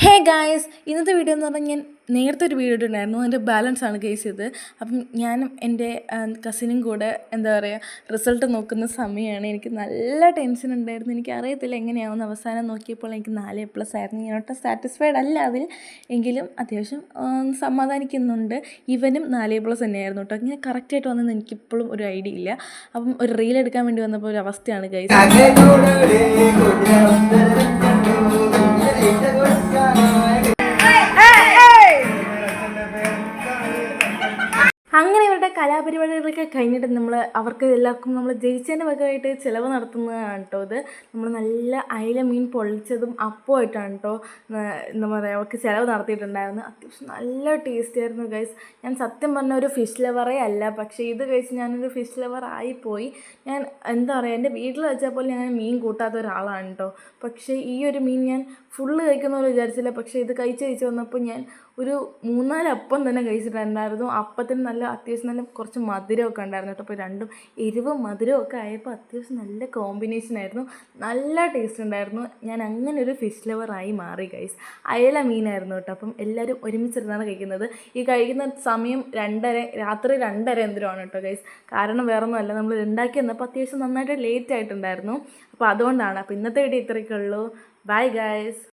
Hey guys, ഇന്നത്തെ video എന്ന് പറഞ്ഞാൽ ഞാൻ നേരത്തെ ഒരു വീഡിയോ ഇട്ടുണ്ടായിരുന്നു. അതിൻ്റെ ബാലൻസാണ് കേസ് ചെയ്ത്. അപ്പം ഞാനും എൻ്റെ കസിനും കൂടെ എന്താ പറയുക റിസൾട്ട് നോക്കുന്ന സമയമാണ്. എനിക്ക് നല്ല ടെൻഷൻ ഉണ്ടായിരുന്നു. എനിക്കറിയത്തില്ല എങ്ങനെയാവുന്ന. അവസാനം നോക്കിയപ്പോൾ എനിക്ക് 4 A+ ആയിരുന്നു. ഞാനൊട്ടും സാറ്റിസ്ഫൈഡ് അല്ല അതിൽ, എങ്കിലും അത്യാവശ്യം സമാധാനിക്കുന്നുണ്ട്. ഇവനും 4A+ തന്നെയായിരുന്നു കേട്ടോ. ഇങ്ങനെ കറക്റ്റായിട്ട് വന്നെന്ന് എനിക്കിപ്പോഴും ഒരു ഐഡിയ ഇല്ല. അപ്പം ഒരു റീൽ എടുക്കാൻ വേണ്ടി വന്നപ്പോൾ ഒരു അവസ്ഥയാണ് ഗൈസ്. അങ്ങനെ ഇവരുടെ കലാപരിപാടികളൊക്കെ കഴിഞ്ഞിട്ട് അവർക്ക് എല്ലാവർക്കും നമ്മൾ ജയിച്ചതിൻ്റെ ഭാഗമായിട്ട് ചിലവ് നടത്തുന്നതാണ് കേട്ടോ ഇത്. നമ്മൾ നല്ല അയില മീൻ പൊള്ളിച്ചതും അപ്പമായിട്ടാണ് കേട്ടോ എന്താ പറയുക അവർക്ക് ചിലവ് നടത്തിയിട്ടുണ്ടായിരുന്നു. അത്യാവശ്യം നല്ല ടേസ്റ്റ് ആയിരുന്നു ഗൈസ്. ഞാൻ സത്യം പറഞ്ഞ ഒരു ഫിഷ് ലവറേ അല്ല, പക്ഷേ ഇത് കഴിച്ച് ഞാനൊരു ഫിഷ് ലവർ ആയിപ്പോയി. ഞാൻ എന്താ പറയുക, എൻ്റെ വീട്ടിൽ വെച്ചാൽ പോലും ഞാൻ മീൻ കൂട്ടാത്ത ഒരാളാണ് കേട്ടോ. പക്ഷേ ഈ ഒരു മീൻ ഞാൻ ഫുള്ള് കഴിക്കുന്ന പോലെ വിചാരിച്ചില്ല. പക്ഷേ ഇത് കഴിച്ച് വന്നപ്പോൾ ഞാൻ ഒരു 3-4 അപ്പം തന്നെ കഴിച്ചിട്ടുണ്ടായിരുന്നു. അപ്പത്തിന് അത്യാവശ്യം നല്ല കുറച്ച് മധുരമൊക്കെ ഉണ്ടായിരുന്നു കേട്ടോ. അപ്പോൾ രണ്ടും എരിവും മധുരവും ഒക്കെ ആയപ്പോൾ അത്യാവശ്യം നല്ല കോമ്പിനേഷനായിരുന്നു. നല്ല ടേസ്റ്റ് ഉണ്ടായിരുന്നു. ഞാൻ അങ്ങനെ ഒരു ഫിഷ് ലവറായി മാറി ഗൈസ്. അയല മീനായിരുന്നു കേട്ടോ. അപ്പം എല്ലാവരും ഒരുമിച്ചിരുന്നാണ് കഴിക്കുന്നത്. ഈ കഴിക്കുന്ന സമയം രാത്രി 2:30 എന്തിനാണ് കേട്ടോ ഗൈസ്. കാരണം വേറൊന്നുമല്ല, നമ്മൾ ഉണ്ടാക്കി വന്നപ്പോൾ അത്യാവശ്യം നന്നായിട്ട് ലേറ്റ് ആയിട്ടുണ്ടായിരുന്നു. അപ്പോൾ അതുകൊണ്ടാണ്. അപ്പോൾ ഇന്നത്തെ വീഡിയോ ഇത്രയൊക്കെ ഉള്ളൂ. Bye guys.